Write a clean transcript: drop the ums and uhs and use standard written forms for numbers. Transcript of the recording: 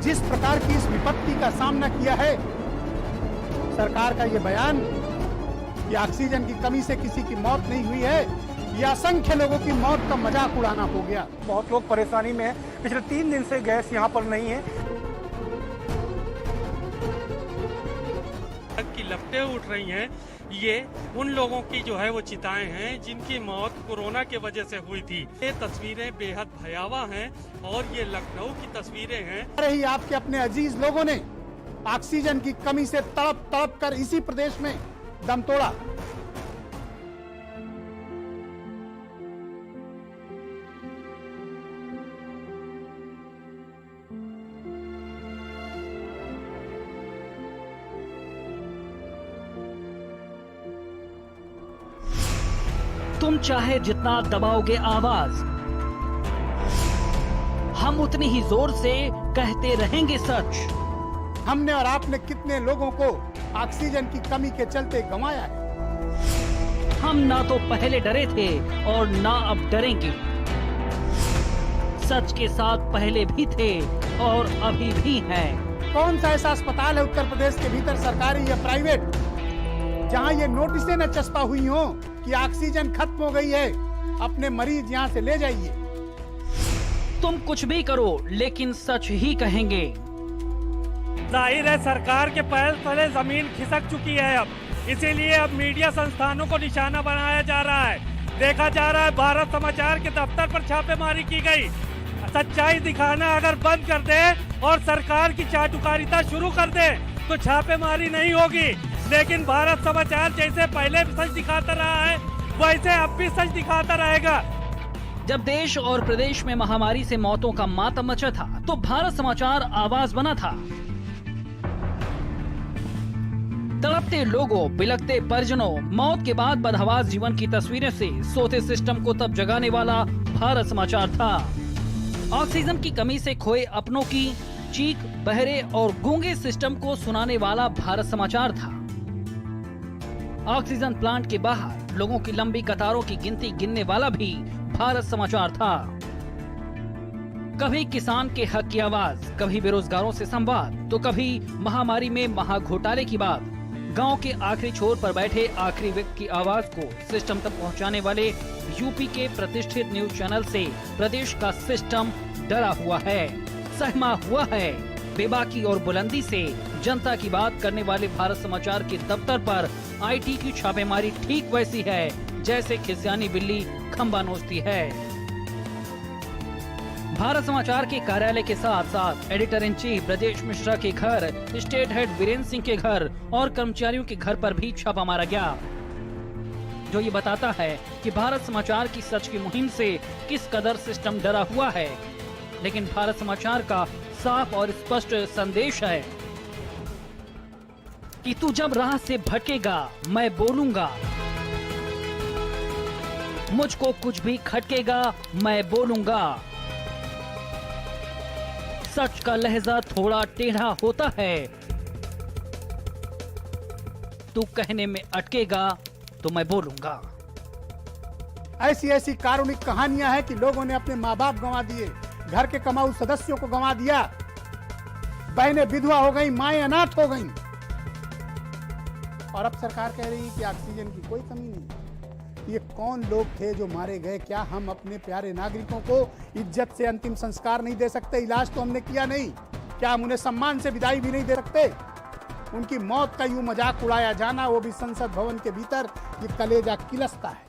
जिस प्रकार की इस विपत्ति का सामना किया है, सरकार का यह बयान कि ऑक्सीजन की कमी से किसी की मौत नहीं हुई है, यह असंख्य लोगों की मौत का मजाक उड़ाना हो गया। बहुत लोग परेशानी में हैं। पिछले 3 दिन से गैस यहाँ पर नहीं है। की लपटें उठ रही हैं, ये उन लोगों की जो है वो चिताएं हैं जिनकी मौत कोरोना के वजह से हुई थी। ये तस्वीरें बेहद भयावह हैं और ये लखनऊ की तस्वीरें हैं। अरे ही आपके अपने अजीज लोगों ने ऑक्सीजन की कमी से तड़प तड़प कर इसी प्रदेश में दम तोड़ा। तुम चाहे जितना दबाओगे आवाज, हम उतनी ही जोर से कहते रहेंगे सच। हमने और आपने कितने लोगों को ऑक्सीजन की कमी के चलते गंवाया है। हम ना तो पहले डरे थे और ना अब डरेंगे। सच के साथ पहले भी थे और अभी भी हैं। कौन सा ऐसा अस्पताल है उत्तर प्रदेश के भीतर, सरकारी या प्राइवेट, जहां ये नोटिसें न चस्पा हुई हो कि ऑक्सीजन खत्म हो गई है, अपने मरीज यहां से ले जाइए। तुम कुछ भी करो लेकिन सच ही कहेंगे। जाहिर है सरकार के पैर तले जमीन खिसक चुकी है। अब इसीलिए अब मीडिया संस्थानों को निशाना बनाया जा रहा है। देखा जा रहा है भारत समाचार के दफ्तर पर छापेमारी की गई। सच्चाई दिखाना अगर बंद कर दे और सरकार की चाटुकारिता शुरू कर दे तो छापेमारी नहीं होगी। लेकिन भारत समाचार जैसे पहले भी सच दिखाता रहा है, वैसे अब भी सच दिखाता रहेगा। जब देश और प्रदेश में महामारी से मौतों का मातम मचा था तो भारत समाचार आवाज बना था। तड़पते लोगों, बिलखते परिजनों, मौत के बाद बदहवास जीवन की तस्वीरें से सोते सिस्टम को तब जगाने वाला भारत समाचार था। ऑक्सीजन की कमी से खोए अपनों की चीख बहरे और गूंगे सिस्टम को सुनाने वाला भारत समाचार था। ऑक्सीजन प्लांट के बाहर लोगों की लंबी कतारों की गिनती गिनने वाला भी भारत समाचार था। कभी किसान के हक की आवाज, कभी बेरोजगारों से संवाद, तो कभी महामारी में महाघोटाले की बात। गांव के आखिरी छोर पर बैठे आखिरी व्यक्ति की आवाज को सिस्टम तक पहुंचाने वाले यूपी के प्रतिष्ठित न्यूज चैनल से प्रदेश का सिस्टम डरा हुआ है, सहमा हुआ है। बेबाकी और बुलंदी से जनता की बात करने वाले भारत समाचार के दफ्तर पर आईटी की छापेमारी ठीक वैसी है जैसे खिसियानी बिल्ली खंबा नोचती है। भारत समाचार के कार्यालय के साथ साथ editor in chief Brajesh Mishra के घर, स्टेट हेड वीरेंद्र सिंह के घर और कर्मचारियों के घर पर भी छापा मारा गया, जो ये बताता है कि भारत समाचार की सच की मुहिम से किस कदर सिस्टम डरा हुआ है। लेकिन भारत समाचार का साफ और स्पष्ट संदेश है कि तू जब राह से भटकेगा मैं बोलूंगा, मुझको कुछ भी खटकेगा मैं बोलूंगा। सच का लहजा थोड़ा टेढ़ा होता है, तू कहने में अटकेगा तो मैं बोलूंगा। ऐसी ऐसी कारुणिक कहानियां हैं कि लोगों ने अपने माँ बाप गंवा दिए, घर के कमाऊ सदस्यों को गंवा दिया, बहनें विधवा हो गई, माएं अनाथ हो गईं। और अब सरकार कह रही है कि ऑक्सीजन की कोई कमी नहीं। ये कौन लोग थे जो मारे गए? क्या हम अपने प्यारे नागरिकों को इज्जत से अंतिम संस्कार नहीं दे सकते? इलाज तो हमने किया नहीं, क्या हम उन्हें सम्मान से विदाई भी नहीं दे सकते? उनकी मौत का यूं मजाक उड़ाया जाना, वो भी संसद भवन के भीतर, ये कलेजा किलसता है।